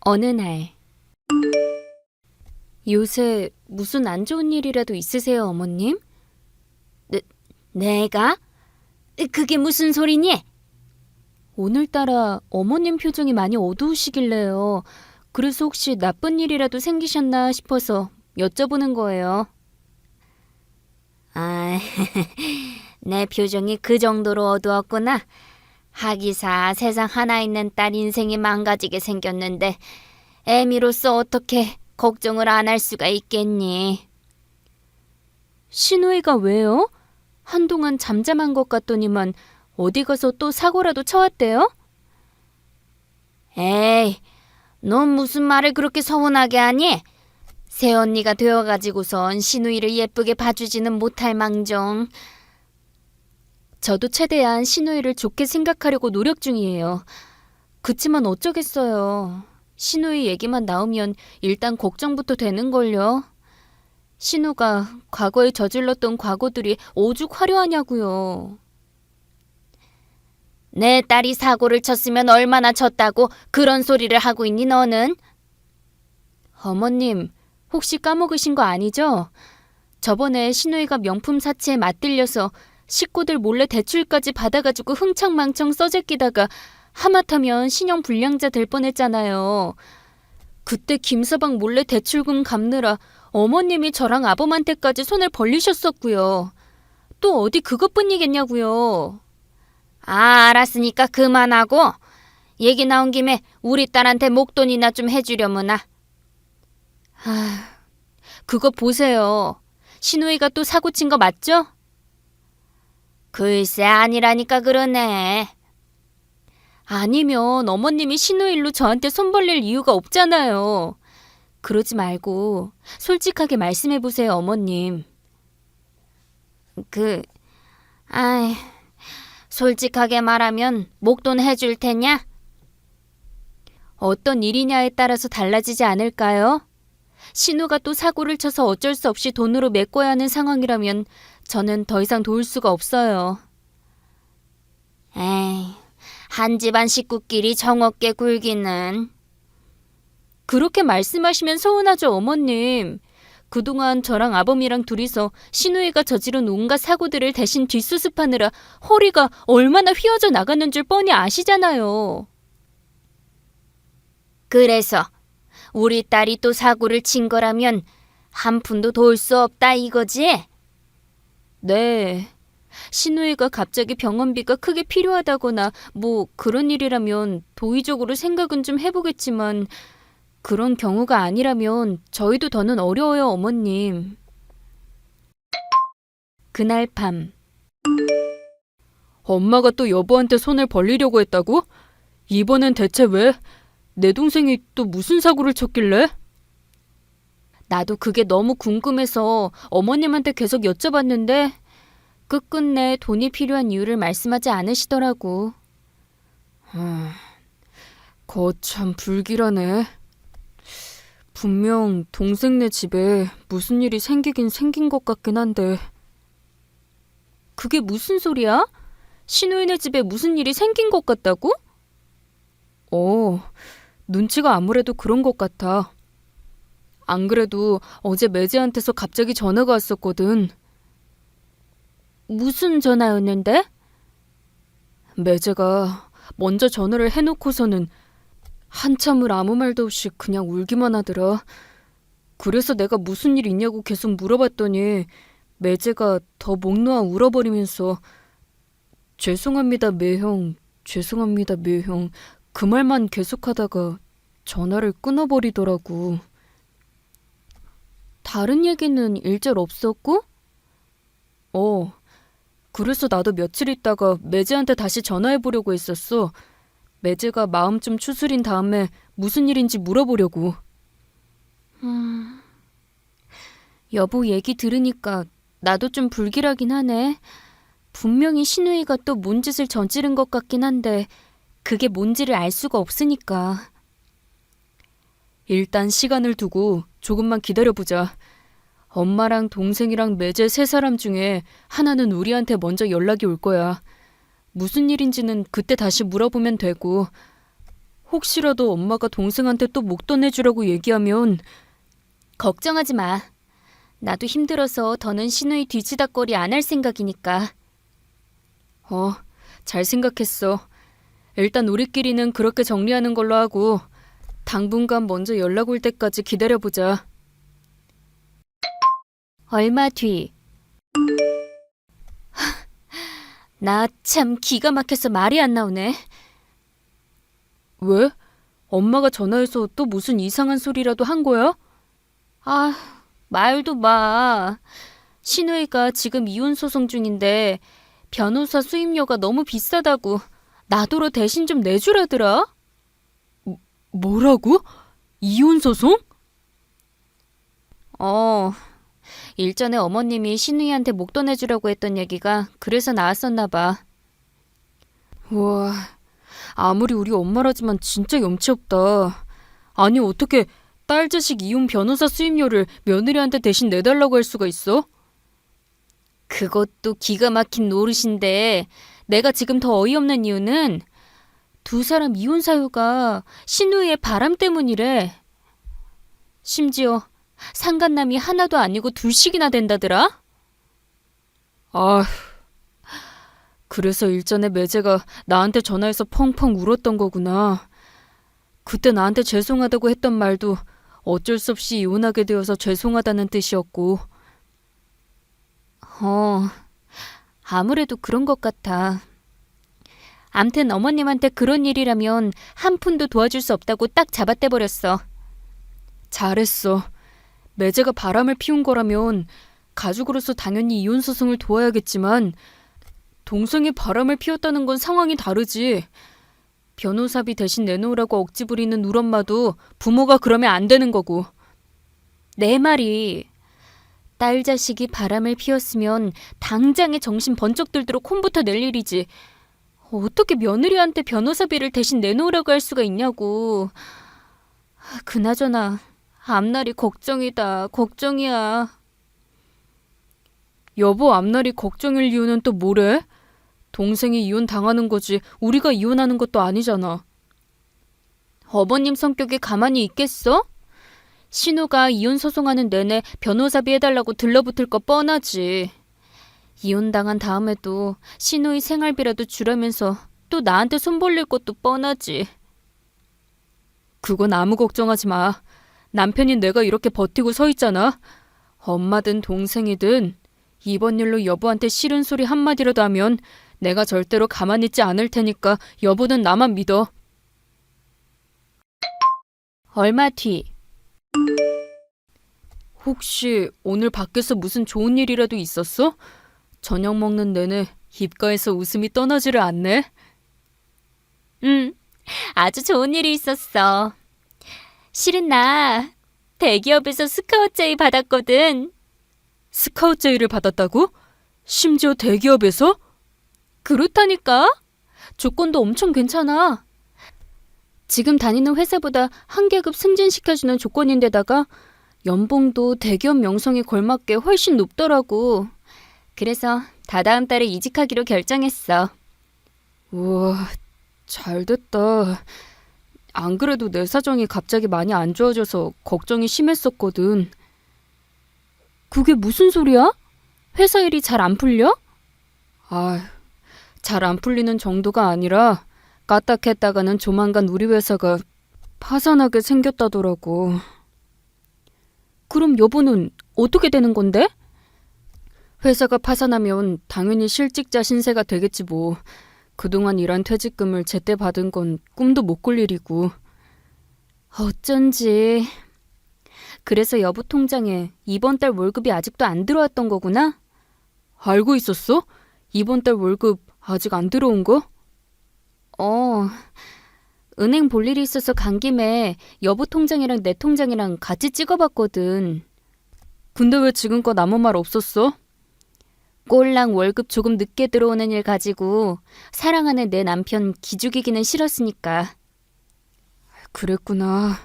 어느 날, 요새 무슨 안 좋은 일이라도 있으세요, 어머님? 내가? 그게 무슨 소리니? 오늘따라 어머님 표정이 많이 어두우시길래요. 그래서 혹시 나쁜 일이라도 생기셨나 싶어서 여쭤보는 거예요. 아, 내 표정이 그 정도로 어두웠구나. 하기사 세상 하나 있는 딸 인생이 망가지게 생겼는데 애미로서 어떻게 걱정을 안 할 수가 있겠니? 신우이가 왜요? 한동안 잠잠한 것 같더니만 어디 가서 또 사고라도 쳐왔대요? 에이, 넌 무슨 말을 그렇게 서운하게 하니? 새언니가 되어가지고선 신우이를 예쁘게 봐주지는 못할 망정. 저도 최대한 신우이를 좋게 생각하려고 노력 중이에요. 그치만 어쩌겠어요. 신우이 얘기만 나오면 일단 걱정부터 되는걸요. 신우가 과거에 저질렀던 과거들이 오죽 화려하냐고요. 내 딸이 사고를 쳤으면 얼마나 쳤다고 그런 소리를 하고 있니 너는? 어머님, 혹시 까먹으신 거 아니죠? 저번에 신우이가 명품 사치에 맞들려서 식구들 몰래 대출까지 받아가지고 흥청망청 써제끼다가 하마터면 신용 불량자 될 뻔했잖아요. 그때 김서방 몰래 대출금 갚느라 어머님이 저랑 아범한테까지 손을 벌리셨었고요. 또 어디 그것뿐이겠냐고요. 아, 알았으니까 그만하고 얘기 나온 김에 우리 딸한테 목돈이나 좀 해주려무나. 그거 보세요. 신우이가 또 사고 친 거 맞죠? 글쎄 아니라니까 그러네. 아니면 어머님이 신우일로 저한테 손 벌릴 이유가 없잖아요. 그러지 말고 솔직하게 말씀해보세요, 어머님. 아이, 솔직하게 말하면 목돈 해줄 테냐? 어떤 일이냐에 따라서 달라지지 않을까요? 신우가 또 사고를 쳐서 어쩔 수 없이 돈으로 메꿔야 하는 상황이라면 저는 더 이상 도울 수가 없어요. 에이, 한 집안 식구끼리 정없게 굴기는. 그렇게 말씀하시면 서운하죠, 어머님. 그동안 저랑 아범이랑 둘이서 신우이가 저지른 온갖 사고들을 대신 뒷수습하느라 허리가 얼마나 휘어져 나가는 줄 뻔히 아시잖아요. 그래서 우리 딸이 또 사고를 친 거라면 한 푼도 도울 수 없다 이거지? 네. 신우이가 갑자기 병원비가 크게 필요하다거나 뭐 그런 일이라면 도의적으로 생각은 좀 해보겠지만 그런 경우가 아니라면 저희도 더는 어려워요, 어머님. 그날 밤. 엄마가 또 여보한테 손을 벌리려고 했다고? 이번엔 대체 왜? 내 동생이 또 무슨 사고를 쳤길래? 나도 그게 너무 궁금해서 어머님한테 계속 여쭤봤는데 끝끝내 돈이 필요한 이유를 말씀하지 않으시더라고. 거참 불길하네. 분명 동생네 집에 무슨 일이 생기긴 생긴 것 같긴 한데. 그게 무슨 소리야? 신우이네 집에 무슨 일이 생긴 것 같다고? 눈치가 아무래도 그런 것 같아. 안 그래도 어제 매제한테서 갑자기 전화가 왔었거든. 무슨 전화였는데? 매제가 먼저 전화를 해놓고서는 한참을 아무 말도 없이 그냥 울기만 하더라. 그래서 내가 무슨 일 있냐고 계속 물어봤더니 매제가 더 목 놓아 울어버리면서 죄송합니다, 매형. 죄송합니다, 매형. 그 말만 계속하다가 전화를 끊어버리더라고. 다른 얘기는 일절 없었고? 그래서 나도 며칠 있다가 매제한테 다시 전화해보려고 했었어. 매제가 마음 좀 추스린 다음에 무슨 일인지 물어보려고. 여보 얘기 들으니까 나도 좀 불길하긴 하네. 분명히 신우이가 또 뭔 짓을 저지른 것 같긴 한데 그게 뭔지를 알 수가 없으니까. 일단 시간을 두고 조금만 기다려보자. 엄마랑 동생이랑 매제 세 사람 중에 하나는 우리한테 먼저 연락이 올 거야. 무슨 일인지는 그때 다시 물어보면 되고 혹시라도 엄마가 동생한테 또 목돈 내주라고 얘기하면. 걱정하지 마. 나도 힘들어서 더는 신우이 뒤치다꺼리 안 할 생각이니까. 잘 생각했어. 일단 우리끼리는 그렇게 정리하는 걸로 하고 당분간 먼저 연락 올 때까지 기다려보자. 얼마 뒤. 나 참 기가 막혀서 말이 안 나오네. 왜? 엄마가 전화해서 또 무슨 이상한 소리라도 한 거야? 말도 마. 신우이가 지금 이혼 소송 중인데 변호사 수임료가 너무 비싸다고 나도로 대신 좀 내주라더라. 뭐라고? 이혼 소송? 일전에 어머님이 신우이한테 목돈 내주려고 했던 얘기가 그래서 나왔었나 봐. 와, 아무리 우리 엄마라지만 진짜 염치 없다. 아니 어떻게 딸 자식 이혼 변호사 수임료를 며느리한테 대신 내달라고 할 수가 있어? 그것도 기가 막힌 노릇인데 내가 지금 더 어이없는 이유는 두 사람 이혼 사유가 신우이의 바람 때문이래. 심지어 상간남이 하나도 아니고 둘씩이나 된다더라. 그래서 일전에 매제가 나한테 전화해서 펑펑 울었던 거구나. 그때 나한테 죄송하다고 했던 말도 어쩔 수 없이 이혼하게 되어서 죄송하다는 뜻이었고. 아무래도 그런 것 같아. 암튼 어머님한테 그런 일이라면 한 푼도 도와줄 수 없다고 딱 잡아떼버렸어. 잘했어. 매제가 바람을 피운 거라면 가족으로서 당연히 이혼 소송을 도와야겠지만 동생이 바람을 피웠다는 건 상황이 다르지. 변호사비 대신 내놓으라고 억지 부리는 우리 엄마도 부모가 그러면 안 되는 거고. 내 말이 딸 자식이 바람을 피웠으면 당장에 정신 번쩍 들도록 혼부터 낼 일이지. 어떻게 며느리한테 변호사비를 대신 내놓으라고 할 수가 있냐고. 그나저나 앞날이 걱정이다. 걱정이야. 여보, 앞날이 걱정일 이유는 또 뭐래? 동생이 이혼 당하는 거지 우리가 이혼하는 것도 아니잖아. 어머님 성격이 가만히 있겠어? 신우가 이혼 소송하는 내내 변호사비 해달라고 들러붙을 거 뻔하지. 이혼 당한 다음에도 신우의 생활비라도 주라면서 또 나한테 손 벌릴 것도 뻔하지. 그건 아무 걱정하지 마. 남편인 내가 이렇게 버티고 서 있잖아. 엄마든 동생이든 이번 일로 여보한테 싫은 소리 한마디라도 하면 내가 절대로 가만히 있지 않을 테니까 여보는 나만 믿어. 얼마 뒤. 혹시 오늘 밖에서 무슨 좋은 일이라도 있었어? 저녁 먹는 내내 입가에서 웃음이 떠나지를 않네. 아주 좋은 일이 있었어. 실은 나 대기업에서 스카우트 제의 받았거든. 스카우트 제의를 받았다고? 심지어 대기업에서? 그렇다니까. 조건도 엄청 괜찮아. 지금 다니는 회사보다 한 계급 승진시켜주는 조건인데다가 연봉도 대기업 명성에 걸맞게 훨씬 높더라고. 그래서 다다음 달에 이직하기로 결정했어. 우와, 잘됐다. 안 그래도 내 사정이 갑자기 많이 안 좋아져서 걱정이 심했었거든. 그게 무슨 소리야? 회사 일이 잘 안 풀려? 잘 안 풀리는 정도가 아니라 까딱했다가는 조만간 우리 회사가 파산하게 생겼다더라고. 그럼 여보는 어떻게 되는 건데? 회사가 파산하면 당연히 실직자 신세가 되겠지 뭐. 그동안 일한 퇴직금을 제때 받은 건 꿈도 못 꿀 일이고. 어쩐지. 그래서 여보 통장에 이번 달 월급이 아직도 안 들어왔던 거구나? 알고 있었어? 이번 달 월급 아직 안 들어온 거? 은행 볼 일이 있어서 간 김에 여보 통장이랑 내 통장이랑 같이 찍어봤거든. 근데 왜 지금껏 아무 말 없었어? 꼴랑 월급 조금 늦게 들어오는 일 가지고 사랑하는 내 남편 기죽이기는 싫었으니까. 그랬구나.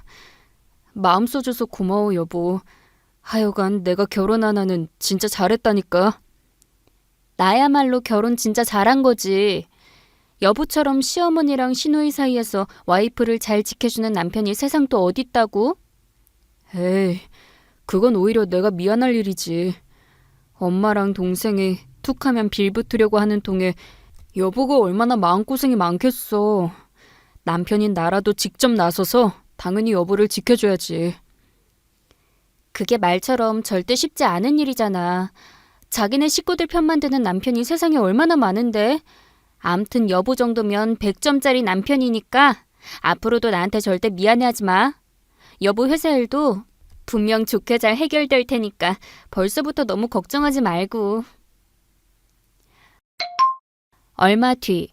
마음 써줘서 고마워 여보. 하여간 내가 결혼 하나는 진짜 잘했다니까. 나야말로 결혼 진짜 잘한 거지. 여보처럼 시어머니랑 시누이 사이에서 와이프를 잘 지켜주는 남편이 세상 또 어딨다고? 에이, 그건 오히려 내가 미안할 일이지. 엄마랑 동생이 툭하면 빌붙으려고 하는 통에 여보가 얼마나 마음고생이 많겠어. 남편인 나라도 직접 나서서 당연히 여보를 지켜줘야지. 그게 말처럼 절대 쉽지 않은 일이잖아. 자기네 식구들 편만 드는 남편이 세상에 얼마나 많은데. 암튼 여보 정도면 100점짜리 남편이니까 앞으로도 나한테 절대 미안해하지 마. 여보 회사 일도 분명 좋게 잘 해결될 테니까 벌써부터 너무 걱정하지 말고. 얼마 뒤.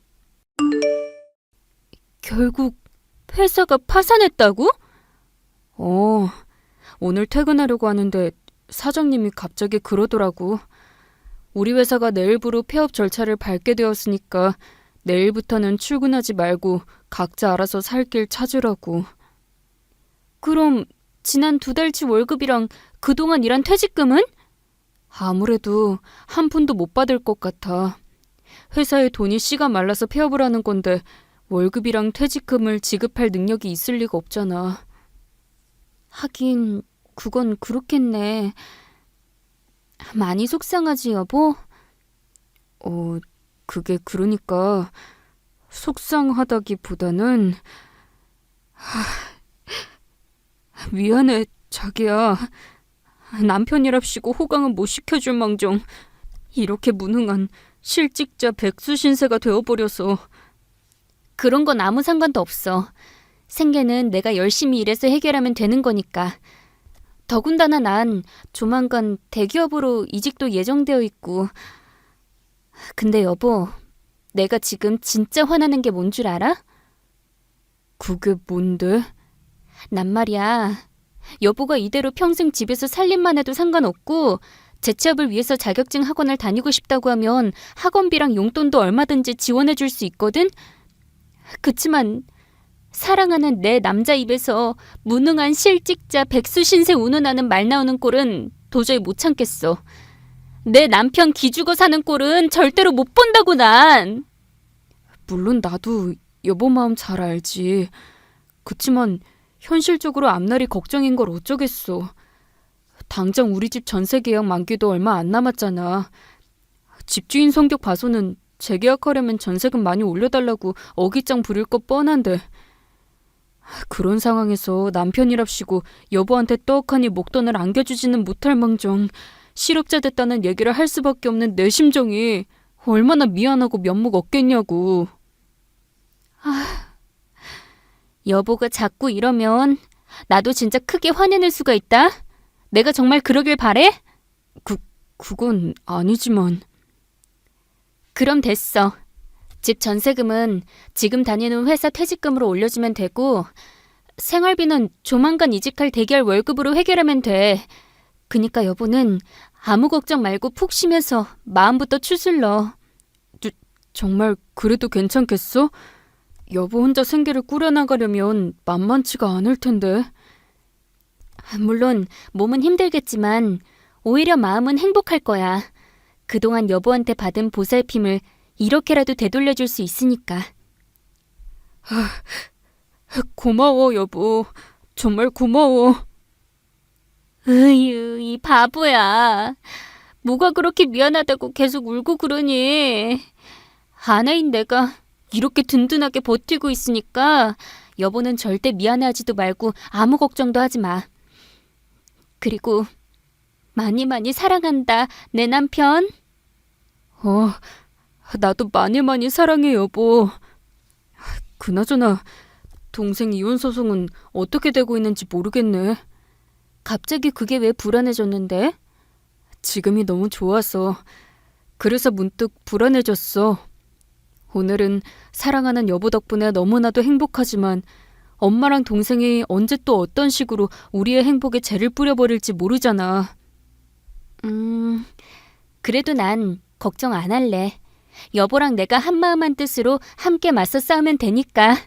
결국 회사가 파산했다고? 오늘 퇴근하려고 하는데 사장님이 갑자기 그러더라고. 우리 회사가 내일부로 폐업 절차를 밟게 되었으니까 내일부터는 출근하지 말고 각자 알아서 살 길 찾으라고. 그럼 지난 2달치 월급이랑 그동안 일한 퇴직금은? 아무래도 한 푼도 못 받을 것 같아. 회사에 돈이 씨가 말라서 폐업을 하는 건데 월급이랑 퇴직금을 지급할 능력이 있을 리가 없잖아. 하긴 그건 그렇겠네. 많이 속상하지 여보? 그게 그러니까 속상하다기보다는 미안해 자기야. 남편이랍시고 호강은 못 시켜줄 망정 이렇게 무능한 실직자 백수신세가 되어버려서. 그런 건 아무 상관도 없어. 생계는 내가 열심히 일해서 해결하면 되는 거니까. 더군다나 난 조만간 대기업으로 이직도 예정되어 있고. 근데 여보, 내가 지금 진짜 화나는 게 뭔 줄 알아? 그게 뭔데? 난 말이야. 여보가 이대로 평생 집에서 살림만 해도 상관없고 재취업을 위해서 자격증 학원을 다니고 싶다고 하면 학원비랑 용돈도 얼마든지 지원해 줄 수 있거든? 그치만 사랑하는 내 남자 입에서 무능한 실직자 백수 신세 운운하는 말 나오는 꼴은 도저히 못 참겠어. 내 남편 기죽어 사는 꼴은 절대로 못 본다고 난. 물론 나도 여보 마음 잘 알지. 그치만 현실적으로 앞날이 걱정인 걸 어쩌겠어. 당장 우리 집 전세 계약 만기도 얼마 안 남았잖아. 집주인 성격 봐서는 재계약하려면 전세금 많이 올려달라고 어깃장 부릴 거 뻔한데. 그런 상황에서 남편이랍시고 여보한테 떡하니 목돈을 안겨주지는 못할 망정 실업자 됐다는 얘기를 할 수밖에 없는 내 심정이 얼마나 미안하고 면목 없겠냐고. 여보가 자꾸 이러면 나도 진짜 크게 화내는 수가 있다. 내가 정말 그러길 바래? 그건 아니지만. 그럼 됐어. 집 전세금은 지금 다니는 회사 퇴직금으로 올려주면 되고 생활비는 조만간 이직할 대기할 월급으로 해결하면 돼. 그니까 여보는 아무 걱정 말고 푹 쉬면서 마음부터 추슬러. 정말 그래도 괜찮겠어? 여보 혼자 생계를 꾸려나가려면 만만치가 않을 텐데. 물론 몸은 힘들겠지만 오히려 마음은 행복할 거야. 그동안 여보한테 받은 보살핌을 이렇게라도 되돌려줄 수 있으니까. 고마워 여보. 정말 고마워. 으유, 이 바보야. 뭐가 그렇게 미안하다고 계속 울고 그러니. 아내인 내가 이렇게 든든하게 버티고 있으니까 여보는 절대 미안해하지도 말고 아무 걱정도 하지 마. 그리고 많이 많이 사랑한다, 내 남편. 나도 많이 사랑해 여보. 그나저나 동생 이혼 소송은 어떻게 되고 있는지 모르겠네. 갑자기 그게 왜 불안해졌는데? 지금이 너무 좋아서. 그래서 문득 불안해졌어. 오늘은 사랑하는 여보 덕분에 너무나도 행복하지만 엄마랑 동생이 언제 또 어떤 식으로 우리의 행복에 재를 뿌려버릴지 모르잖아. 그래도 난 걱정 안 할래. 여보랑 내가 한마음 한뜻으로 함께 맞서 싸우면 되니까.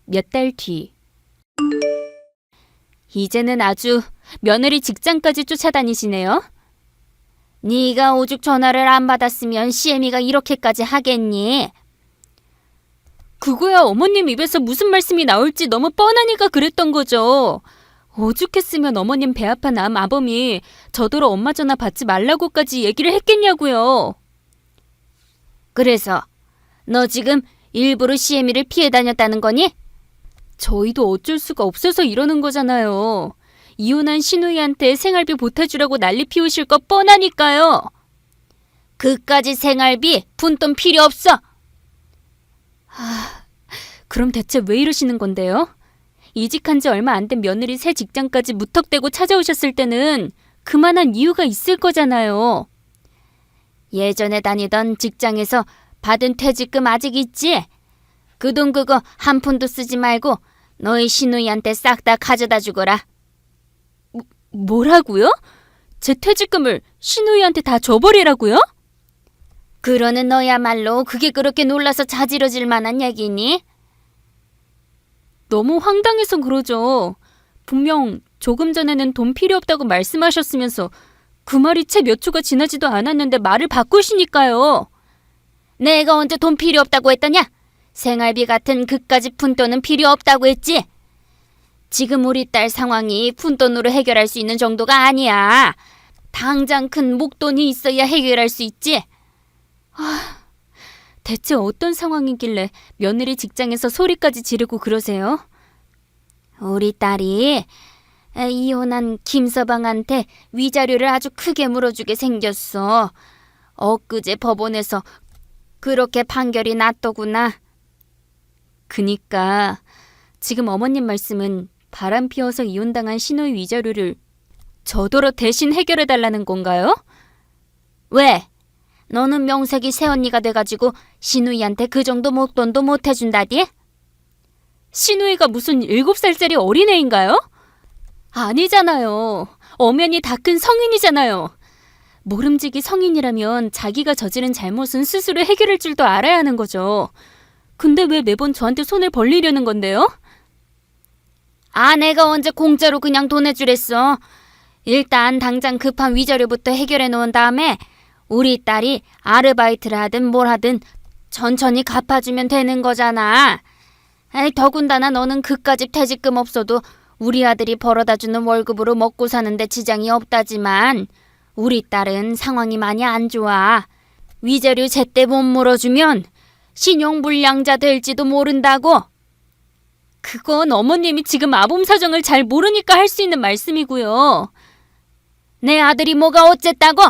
몇 달 뒤. 이제는 아주 며느리 직장까지 쫓아다니시네요. 네가 오죽 전화를 안 받았으면 시애미가 이렇게까지 하겠니? 그거야 어머님 입에서 무슨 말씀이 나올지 너무 뻔하니까 그랬던 거죠. 오죽했으면 어머님 배 아픈 아범이 저더러 엄마 전화 받지 말라고까지 얘기를 했겠냐고요. 그래서 너 지금 일부러 시애미를 피해 다녔다는 거니? 저희도 어쩔 수가 없어서 이러는 거잖아요. 이혼한 시누이한테 생활비 보태주라고 난리 피우실 거 뻔하니까요. 그까지 생활비 푼돈 필요 없어. 그럼 대체 왜 이러시는 건데요? 이직한 지 얼마 안 된 며느리 새 직장까지 무턱대고 찾아오셨을 때는 그만한 이유가 있을 거잖아요. 예전에 다니던 직장에서 받은 퇴직금 아직 있지? 그 돈 그거 한 푼도 쓰지 말고 너희 시누이한테 싹 다 가져다 주거라. 뭐라고요? 제 퇴직금을 시누이한테 다 줘버리라고요? 그러는 너야말로 그게 그렇게 놀라서 자지러질 만한 얘기니? 너무 황당해서 그러죠. 분명 조금 전에는 돈 필요 없다고 말씀하셨으면서 그 말이 채 몇 초가 지나지도 않았는데 말을 바꾸시니까요. 내가 언제 돈 필요 없다고 했더냐? 생활비 같은 그까지 푼돈은 필요 없다고 했지? 지금 우리 딸 상황이 푼돈으로 해결할 수 있는 정도가 아니야. 당장 큰 목돈이 있어야 해결할 수 있지. 대체 어떤 상황이길래 며느리 직장에서 소리까지 지르고 그러세요? 우리 딸이 이혼한 김서방한테 위자료를 아주 크게 물어주게 생겼어. 엊그제 법원에서 그렇게 판결이 났더구나. 그니까 지금 어머님 말씀은 바람 피워서 이혼당한 시누이 위자료를 저더러 대신 해결해달라는 건가요? 왜? 너는 명색이 새언니가 돼가지고 시누이한테 그 정도 목돈도 못 해준다디? 시누이가 무슨 7살짜리 어린애인가요? 아니잖아요. 엄연히 다 큰 성인이잖아요. 모름지기 성인이라면 자기가 저지른 잘못은 스스로 해결할 줄도 알아야 하는 거죠. 근데 왜 매번 저한테 손을 벌리려는 건데요? 내가 언제 공짜로 그냥 돈 해주랬어. 일단 당장 급한 위자료부터 해결해 놓은 다음에 우리 딸이 아르바이트를 하든 뭘 하든 천천히 갚아주면 되는 거잖아. 더군다나 너는 그까지 퇴직금 없어도 우리 아들이 벌어다주는 월급으로 먹고 사는데 지장이 없다지만 우리 딸은 상황이 많이 안 좋아. 위자료 제때 못 물어주면 신용불량자 될지도 모른다고. 그건 어머님이 지금 아범 사정을 잘 모르니까 할 수 있는 말씀이고요. 내 아들이 뭐가 어쨌다고?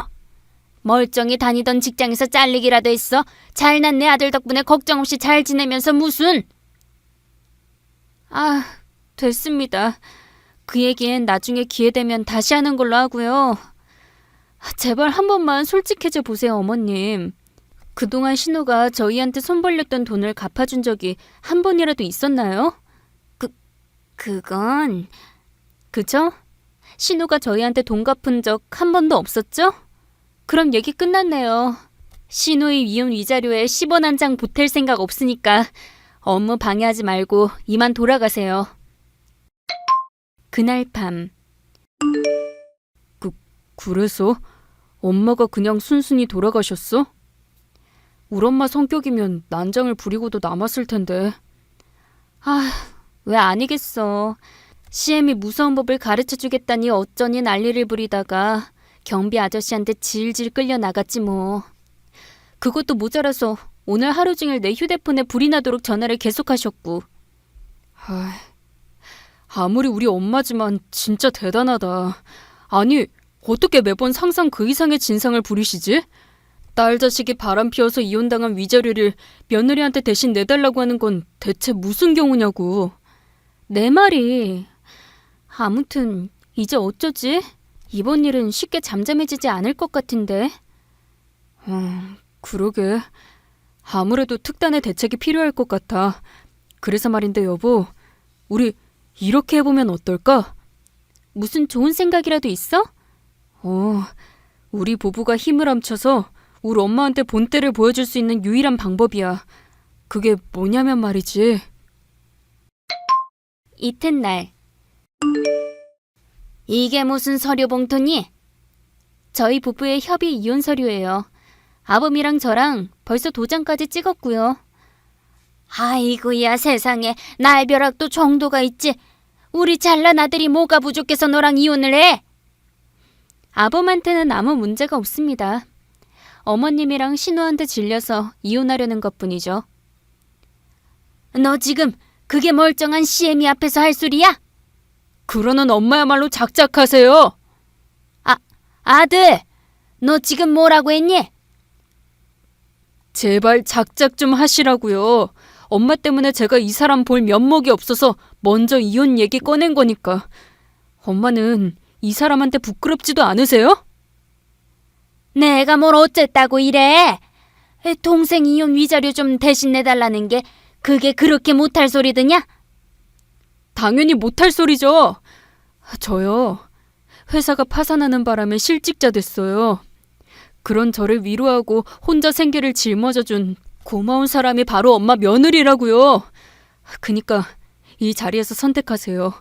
멀쩡히 다니던 직장에서 잘리기라도 했어. 잘난 내 아들 덕분에 걱정 없이 잘 지내면서 무슨. 됐습니다. 그 얘기는 나중에 기회 되면 다시 하는 걸로 하고요. 제발 한 번만 솔직해져 보세요, 어머님. 그동안 신우가 저희한테 손 벌렸던 돈을 갚아준 적이 한 번이라도 있었나요? 그건. 그죠? 신우가 저희한테 돈 갚은 적 한 번도 없었죠? 그럼 얘기 끝났네요. 신우의 이혼 위자료에 10원 한 장 보탤 생각 없으니까 업무 방해하지 말고 이만 돌아가세요. 그날 밤. 그래서 엄마가 그냥 순순히 돌아가셨어? 우리 엄마 성격이면 난장을 부리고도 남았을 텐데. 왜 아니겠어. 시엠이 무서운 법을 가르쳐주겠다니 어쩌니 난리를 부리다가 경비 아저씨한테 질질 끌려 나갔지 뭐. 그것도 모자라서 오늘 하루 종일 내 휴대폰에 불이 나도록 전화를 계속하셨고. 아무리 우리 엄마지만 진짜 대단하다. 아니, 어떻게 매번 상상 그 이상의 진상을 부리시지? 딸 자식이 바람 피워서 이혼당한 위자료를 며느리한테 대신 내달라고 하는 건 대체 무슨 경우냐고. 내 말이. 아무튼 이제 어쩌지? 이번 일은 쉽게 잠잠해지지 않을 것 같은데. 그러게. 아무래도 특단의 대책이 필요할 것 같아. 그래서 말인데 여보, 우리 이렇게 해보면 어떨까? 무슨 좋은 생각이라도 있어? 우리 부부가 힘을 합쳐서 우리 엄마한테 본때를 보여줄 수 있는 유일한 방법이야. 그게 뭐냐면 말이지. 이튿날. 이게 무슨 서류 봉투니? 저희 부부의 협의 이혼 서류예요. 아범이랑 저랑 벌써 도장까지 찍었고요. 아이고야 세상에, 날벼락도 정도가 있지. 우리 잘난 아들이 뭐가 부족해서 너랑 이혼을 해? 아범한테는 아무 문제가 없습니다. 어머님이랑 신우한테 질려서 이혼하려는 것뿐이죠. 너 지금 그게 멀쩡한 시애미 앞에서 할 소리야? 그러는 엄마야말로 작작하세요. 아들, 너 지금 뭐라고 했니? 제발 작작 좀 하시라고요. 엄마 때문에 제가 이 사람 볼 면목이 없어서 먼저 이혼 얘기 꺼낸 거니까. 엄마는 이 사람한테 부끄럽지도 않으세요? 내가 뭘 어쨌다고 이래? 동생 이혼 위자료 좀 대신 내달라는 게 그게 그렇게 못할 소리드냐? 당연히 못할 소리죠. 저요, 회사가 파산하는 바람에 실직자 됐어요. 그런 저를 위로하고 혼자 생계를 짊어져준 고마운 사람이 바로 엄마 며느리라고요. 그니까 이 자리에서 선택하세요.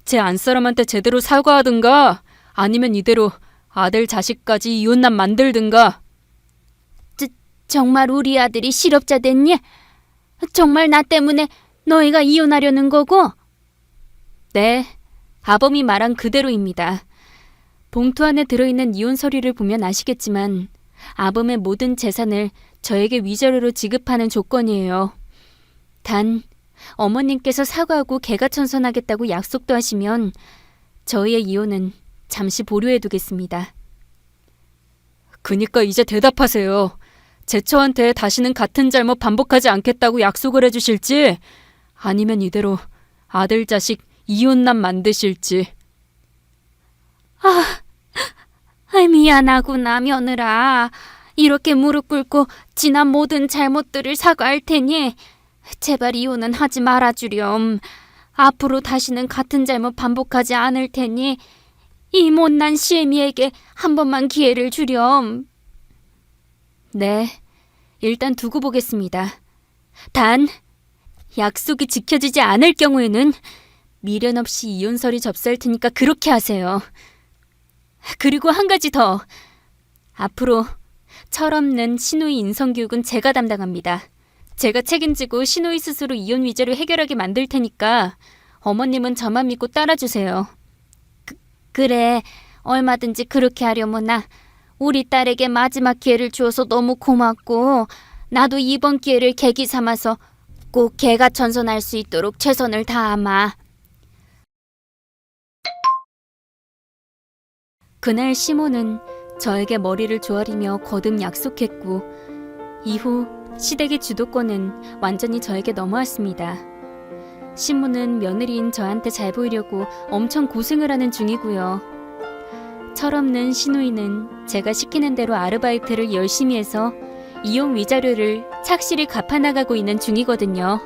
제 안사람한테 제대로 사과하든가 아니면 이대로 아들 자식까지 이혼남 만들든가. 정말 우리 아들이 실업자 됐니? 정말 나 때문에 너희가 이혼하려는 거고? 네, 아범이 말한 그대로입니다. 봉투 안에 들어있는 이혼 서류를 보면 아시겠지만 아범의 모든 재산을 저에게 위자료로 지급하는 조건이에요. 단, 어머님께서 사과하고 개가천선하겠다고 약속도 하시면 저희의 이혼은 잠시 보류해두겠습니다. 그니까 이제 대답하세요. 제 처한테 다시는 같은 잘못 반복하지 않겠다고 약속을 해주실지 아니면 이대로 아들 자식 이혼남 만드실지. 미안하구나 며느라. 이렇게 무릎 꿇고 지난 모든 잘못들을 사과할 테니 제발 이혼은 하지 말아주렴. 앞으로 다시는 같은 잘못 반복하지 않을 테니 이 못난 시애미에게 한 번만 기회를 주렴. 네, 일단 두고 보겠습니다. 단, 약속이 지켜지지 않을 경우에는 미련 없이 이혼서류 접수할 테니까 그렇게 하세요. 그리고 한 가지 더. 앞으로 철없는 시누이 인성교육은 제가 담당합니다. 제가 책임지고 시누이 스스로 이혼 위자료 해결하게 만들 테니까 어머님은 저만 믿고 따라주세요. 그래, 얼마든지 그렇게 하려무나. 우리 딸에게 마지막 기회를 주어서 너무 고맙고 나도 이번 기회를 계기 삼아서 꼭 개가천선할 수 있도록 최선을 다하마. 그날 시모는 저에게 머리를 조아리며 거듭 약속했고 이후 시댁의 주도권은 완전히 저에게 넘어왔습니다. 시모는 며느리인 저한테 잘 보이려고 엄청 고생을 하는 중이고요. 철없는 시누이는 제가 시키는 대로 아르바이트를 열심히 해서 이혼 위자료를 착실히 갚아나가고 있는 중이거든요.